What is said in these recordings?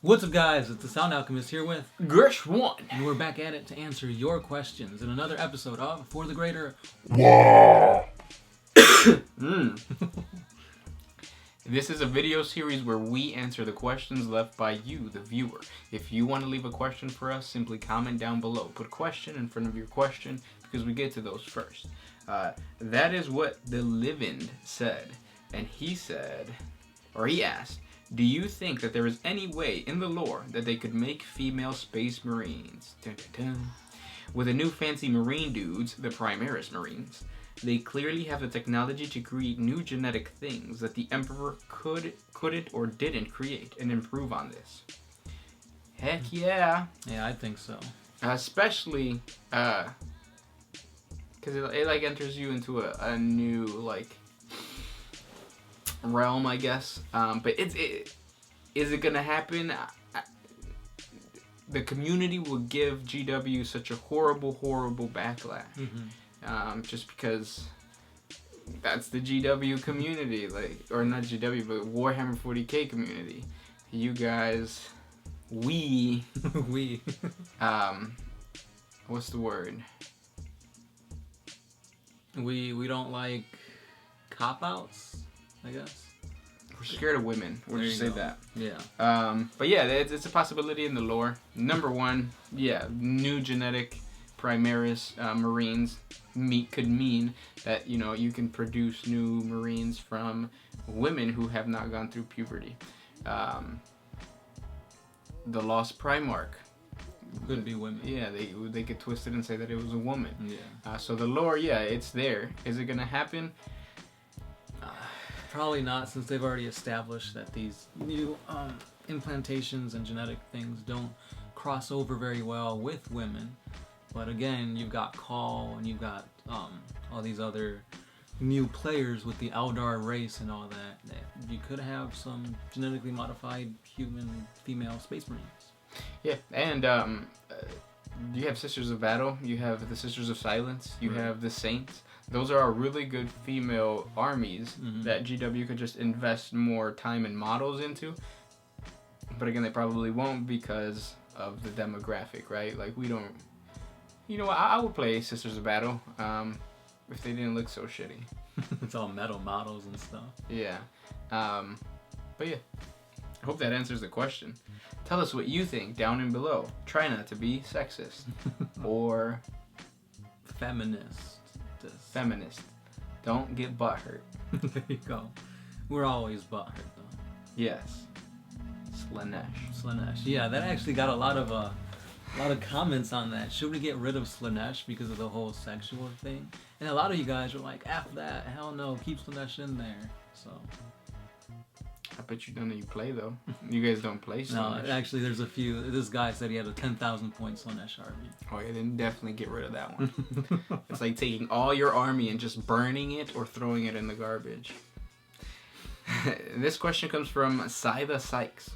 What's up, guys? It's the Sound Alchemist here with Gersh1. And we're back at it to answer your questions in another episode of For the Greater Wow. This is a video series where we answer the questions left by you, the viewer. If you want to leave a question for us, simply comment down below. Put question in front of your question because we get to those first. That is what the Livend said. And he said, or he asked, do you think that there is any way in the lore that they could make female Space Marines? Dun, dun, dun. With the new fancy Marine dudes, the Primarchs Marines, they clearly have the technology to create new genetic things that the Emperor couldn't or didn't create and improve on this. Heck yeah. Yeah, I think so. Especially, because it like enters you into a new, like, realm, I guess. But is it gonna happen? The community will give GW such a horrible backlash. Mm-hmm. Just because that's the GW community, like, or not GW, but Warhammer 40K community. You guys, we what's the word? We don't like cop-outs, I guess. We're scared of women. We'll just say that. Yeah. But yeah, it's a possibility in the lore. Number one, yeah, new genetic Primaris Marines could mean that, you know, you can produce new Marines from women who have not gone through puberty. The Lost Primarch Could be women. Yeah, they could twist it and say that it was a woman. Yeah. So the lore, yeah, it's there. Is it gonna happen? Probably not, since they've already established that these new implantations and genetic things don't cross over very well with women. But again, you've got Call and you've got all these other new players with the Eldar race and all that. You could have some genetically modified human female Space Marines. Yeah, and you have Sisters of Battle, you have the Sisters of Silence, you have the Saints. Those are really good female armies that GW could just invest more time and models into. But again, they probably won't because of the demographic, right? Like, we don't... You know what? I would play Sisters of Battle if they didn't look so shitty. It's all metal models and stuff. Yeah. But yeah. I hope that answers the question. Tell us what you think down and below. Try not to be sexist. Or... Feminist. Don't get butthurt. There you go. We're always butthurt, though. Yes. Slaanesh. Yeah, that actually got a lot of comments on that. Should we get rid of Slaanesh because of the whole sexual thing? And a lot of you guys were like, F that, hell no, keep Slaanesh in there. So I bet you none of you play, though. You guys don't play Slaanesh. No, actually there's a few. This guy said he had a 10,000 point Slaanesh army. Oh yeah, then definitely get rid of that one. It's like taking all your army and just burning it or throwing it in the garbage. This question comes from Scytha Sykes.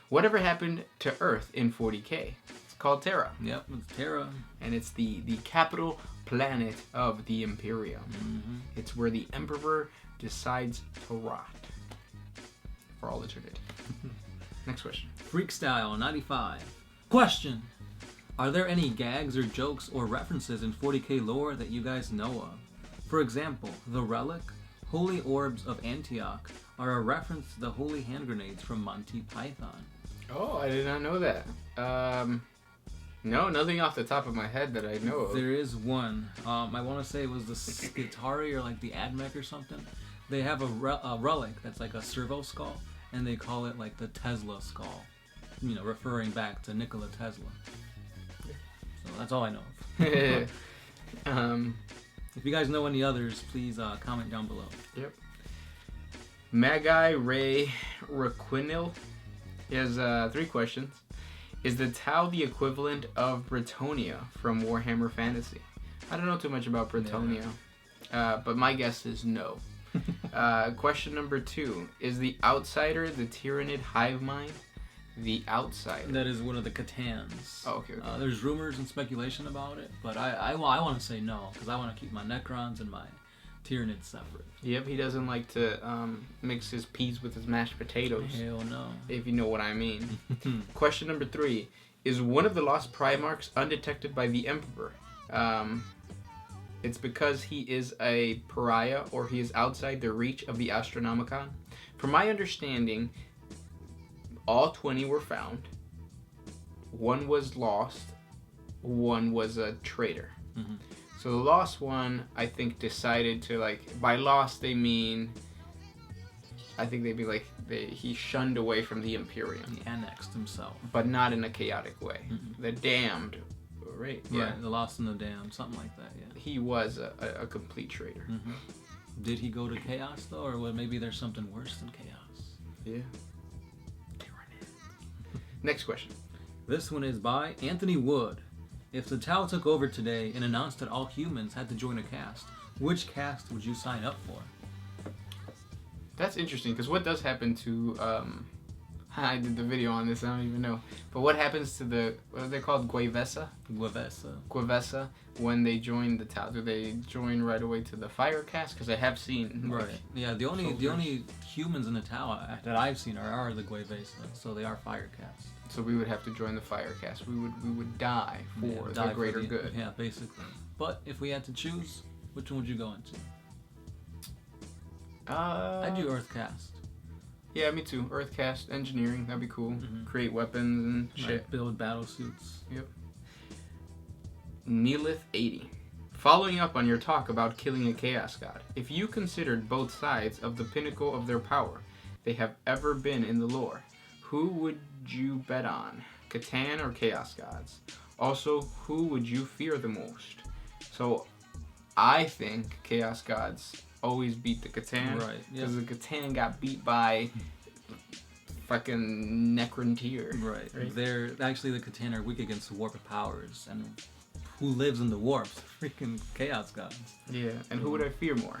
Whatever happened to Earth in 40K? It's called Terra. Yep, it's Terra. And it's the capital planet of the Imperium. It's where the Emperor decides to rot. For all eternity. Next question. Freakstyle 95. Question. Are there any gags or jokes or references in 40K lore that you guys know of? For example, the Relic, Holy Orbs of Antioch are a reference to the Holy Hand Grenades from Monty Python. Oh, I did not know that. No, nothing off the top of my head that I know of. There is one. I want to say it was the Skitari or like the Admech or something. They have a relic that's like a servo skull, and they call it like the Tesla skull. You know, referring back to Nikola Tesla. So that's all I know of. If you guys know any others, please comment down below. Yep. Magi Ray Raquinil has 3 questions. Is the Tau the equivalent of Britonia from Warhammer Fantasy? I don't know too much about Britonia, but my guess is no. Question number 2. Is the Outsider the Tyranid hive mind? The Outsider. That is one of the C'tans. Oh, okay. There's rumors and speculation about it, but I want to say no, because I want to keep my Necrons and my Tyranids separate. Yep, he doesn't like to mix his peas with his mashed potatoes. Hell no. If you know what I mean. Question number 3. Is one of the lost Primarchs undetected by the Emperor? It's because he is a pariah or he is outside the reach of the Astronomicon. From my understanding, all 20 were found. One was lost. One was a traitor. Mm-hmm. So the lost one, I think, decided to, like, by lost they mean, I think they'd be like, he shunned away from the Imperium. He annexed himself. But not in a chaotic way. Mm-hmm. The damned, right? Yeah, the Lost in the Dam, something like that, yeah. He was a complete traitor. Mm-hmm. Did he go to chaos, though? Or maybe there's something worse than chaos? Yeah. Next question. This one is by Anthony Wood. If the Tau took over today and announced that all humans had to join a caste, which caste would you sign up for? That's interesting, because what does happen to, I did the video on this, I don't even know, but what happens to the, what are they called, Guevesa, when they join the Tau? Do they join right away to the fire caste? Because I have seen, right, yeah, the only humans in the Tau that I've seen are the Guevesa, so they are fire caste. So we would have to join the fire caste. We would die for the greater good. Yeah, basically. But if we had to choose, which one would you go into? I'd do Earth caste. Yeah, me too. Earth caste, engineering, that'd be cool. Mm-hmm. Create weapons and shit. Like build battle suits. Yep. Neelith80. Following up on your talk about killing a chaos god, if you considered both sides of the pinnacle of their power they have ever been in the lore, who would you bet on? C'tan or chaos gods? Also, who would you fear the most? So, I think chaos gods always beat the C'tan. Right. Because the C'tan got beat by fucking Necrontyr. Right. They're actually, the C'tan are weak against warp powers, and who lives in the warps? Freaking chaos gods. Yeah. And who would I fear more?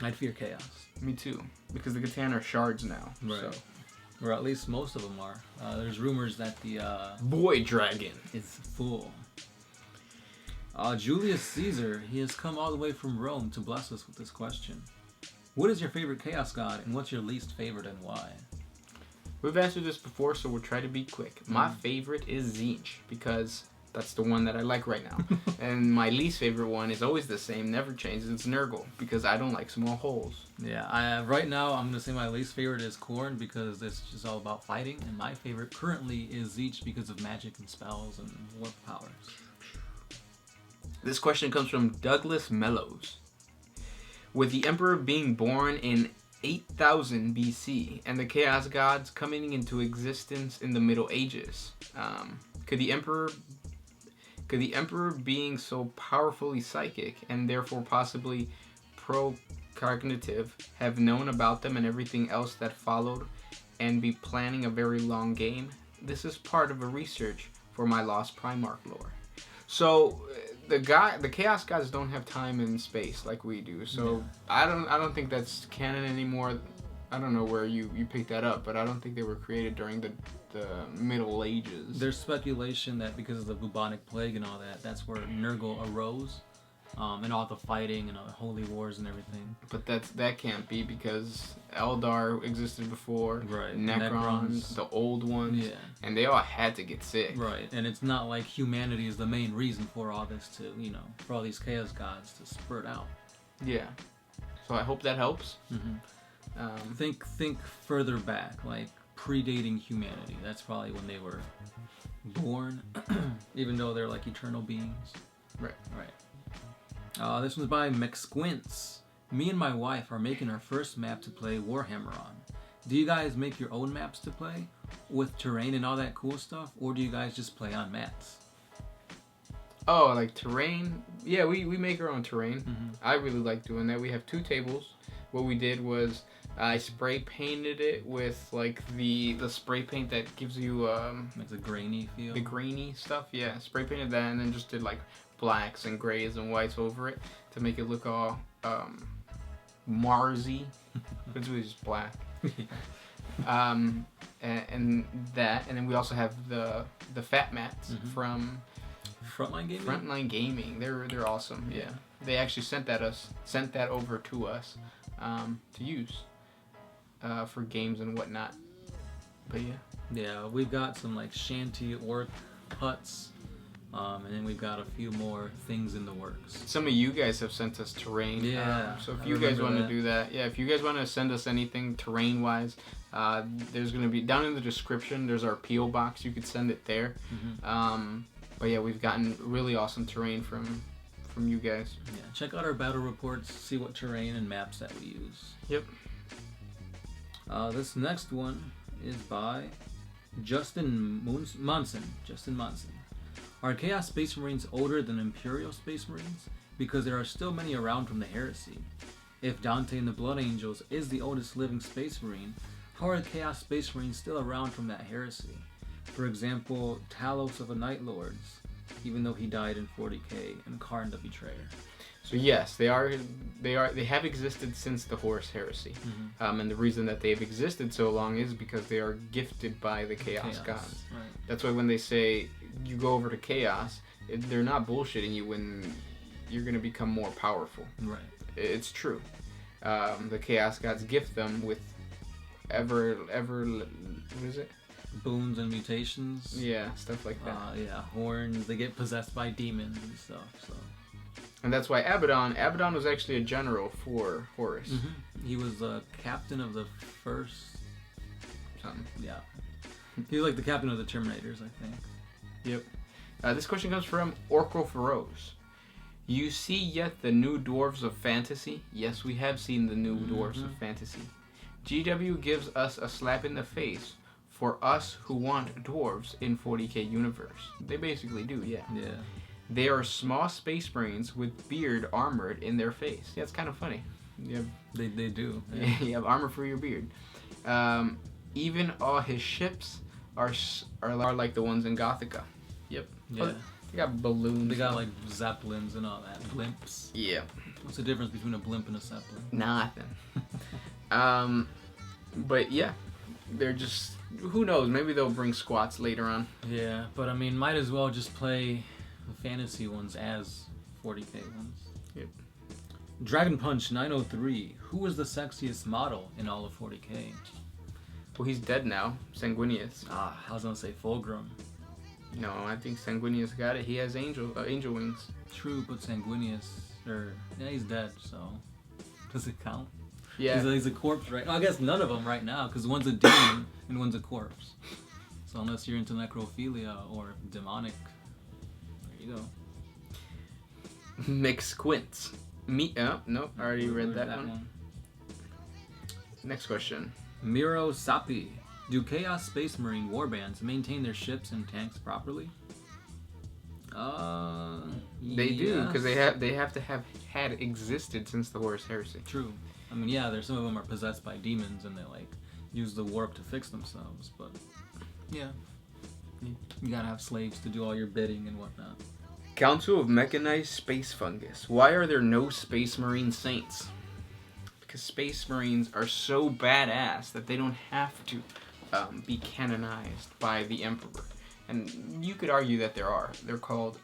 I'd fear chaos. Me too. Because the C'tan are shards now. Right. So. Or at least most of them are. There's rumors that the Boy Dragon is full. Julius Caesar, he has come all the way from Rome to bless us with this question. What is your favorite chaos god, and what's your least favorite, and why? We've answered this before, so we'll try to be quick. My favorite is Tzeentch, because that's the one that I like right now. And my least favorite one is always the same, never changes. It's Nurgle, because I don't like small holes. Yeah, right now I'm going to say my least favorite is Khorne, because it's just all about fighting. And my favorite currently is Tzeentch because of magic and spells and warp powers. This question comes from Douglas Mellows. With the Emperor being born in 8000 BC and the Chaos Gods coming into existence in the Middle Ages, could the Emperor being so powerfully psychic and therefore possibly pro-cognitive have known about them and everything else that followed and be planning a very long game? This is part of a research for my Lost Primarch lore. So the Chaos Gods don't have time and space like we do. So yeah. I don't think that's canon anymore. I don't know where you picked that up, but I don't think they were created during the Middle Ages. There's speculation that because of the bubonic plague and all that, that's where Nurgle arose, and all the fighting and all the holy wars and everything. But that can't be, because Eldar existed before, right? Necrons, the old ones, yeah, and they all had to get sick, right? And it's not like humanity is the main reason for all this for all these Chaos Gods to spurt out. Yeah. So I hope that helps. Mm-hmm. Think further back, like predating humanity. That's probably when they were born, even though they're like eternal beings. Right. This one's by McSquints. Me and my wife are making our first map to play Warhammer on. Do you guys make your own maps to play with terrain and all that cool stuff, or do you guys just play on mats? Oh, like terrain? Yeah, we make our own terrain. Mm-hmm. I really like doing that. We have 2 tables. What we did was I spray painted it with like the spray paint that gives you like the grainy feel. The grainy stuff, yeah. Spray painted that and then just did like blacks and grays and whites over it to make it look all Marsy. It's really just black. and that, and then we also have the fat mats from Frontline Gaming. They're awesome. Yeah. they actually sent that over to us to use for games and whatnot. But yeah. Yeah, we've got some like shanty orc huts, and then we've got a few more things in the works. Some of you guys have sent us terrain. Yeah. So if you guys want to do that, if you guys want to send us anything terrain-wise, there's going to be, down in the description, there's our P.O. box. You could send it there. But yeah, we've gotten really awesome terrain from you guys. Yeah, check out our battle reports, see what terrain and maps that we use. Yep. This next one is by Justin Munson. Are Chaos Space Marines older than Imperial Space Marines? Because there are still many around from the Heresy. If Dante and the Blood Angels is the oldest living Space Marine, how are Chaos Space Marines still around from that Heresy? For example, Talos of the Night Lords, even though he died in 40K, and Karn the Betrayer. So yes, they have existed since the Horus Heresy, and the reason that they've existed so long is because they are gifted by the Chaos gods. Right. That's why when they say you go over to Chaos, they're not bullshitting you when you're going to become more powerful. Right. It's true. The Chaos gods gift them with ever what is it? Boons and mutations. Yeah, stuff like that. Horns. They get possessed by demons and stuff. So. And that's why Abaddon was actually a general for Horus. He was the captain of the first... Something. Yeah. He was like the captain of the Terminators, I think. Yep. This question comes from Orko Feroz. You see yet the new Dwarves of Fantasy? Yes, we have seen the new Dwarves of Fantasy. GW gives us a slap in the face for us who want dwarves in 40K universe. They basically do, yeah. They are small space marines with beard armored in their face. Yeah, it's kind of funny. They do. Yeah. You have armor for your beard. Even all his ships are like the ones in Gothica. Yep. Yeah. They got balloons. They got like zeppelins and all that. Blimps. Yeah. What's the difference between a blimp and a zeppelin? Nothing. But yeah, they're just, who knows? Maybe they'll bring squats later on. Yeah, but I mean, might as well just play the fantasy ones as 40K ones. Yep. Dragon Punch 903. Who was the sexiest model in all of 40K? Well, he's dead now. Sanguinius. I was gonna say Fulgrim. No, I think Sanguinius got it. He has angel wings. True, but Sanguinius, he's dead, so does it count? Yeah. He's a corpse, right? No, I guess none of them right now, because one's a demon and one's a corpse. So unless you're into necrophilia or demonic, there you go. McSquints. Nope, I already read that one. Next question. Miro Sapi. Do Chaos Space Marine warbands maintain their ships and tanks properly? They do, because they have to have had existed since the Horus Heresy. True. I mean, yeah, there's some of them are possessed by demons and they like use the warp to fix themselves, but yeah, you gotta have slaves to do all your bidding and whatnot. Council of Mechanized Space Fungus. Why are there no Space Marine saints? Because Space Marines are so badass that they don't have to be canonized by the Emperor. And you could argue that there are. They're called...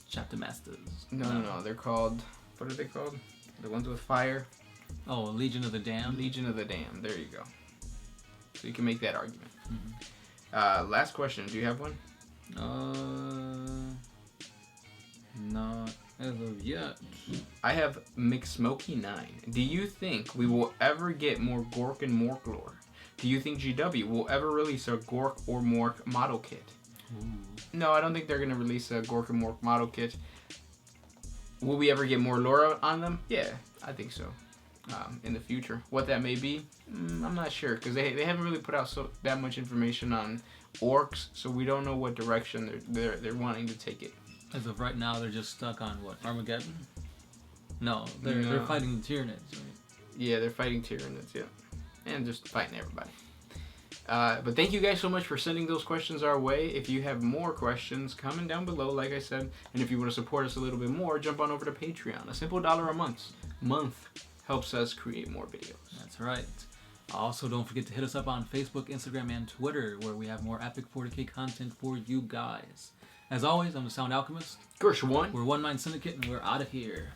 Chapter Masters. No. They're called... What are they called? The ones with fire? Oh, Legion of the Damned? Legion of the Damned. There you go. So you can make that argument. Last question. Do you have one? Not as of yet. I have McSmokey9. Do you think we will ever get more Gork and Mork lore? Do you think GW will ever release a Gork or Mork model kit? Ooh. No, I don't think they're going to release a Gork and Mork model kit. Will we ever get more lore on them? Yeah, I think so. In the future. What that may be, I'm not sure, because they haven't really put out that much information on orcs, so we don't know what direction they're wanting to take it. As of right now, they're just stuck on what, Armageddon? No, they're fighting the Tyranids, right? Yeah, they're fighting Tyranids, yeah, and just fighting everybody. But thank you guys so much for sending those questions our way. If you have more questions, comment down below, like I said, and if you want to support us a little bit more, jump on over to Patreon. A simple $1 a month helps us create more videos. That's right. Also, don't forget to hit us up on Facebook, Instagram, and Twitter, where we have more epic 40K content for you guys. As always, I'm the Sound Alchemist. Gersh one. We're One Mind Syndicate, and we're out of here.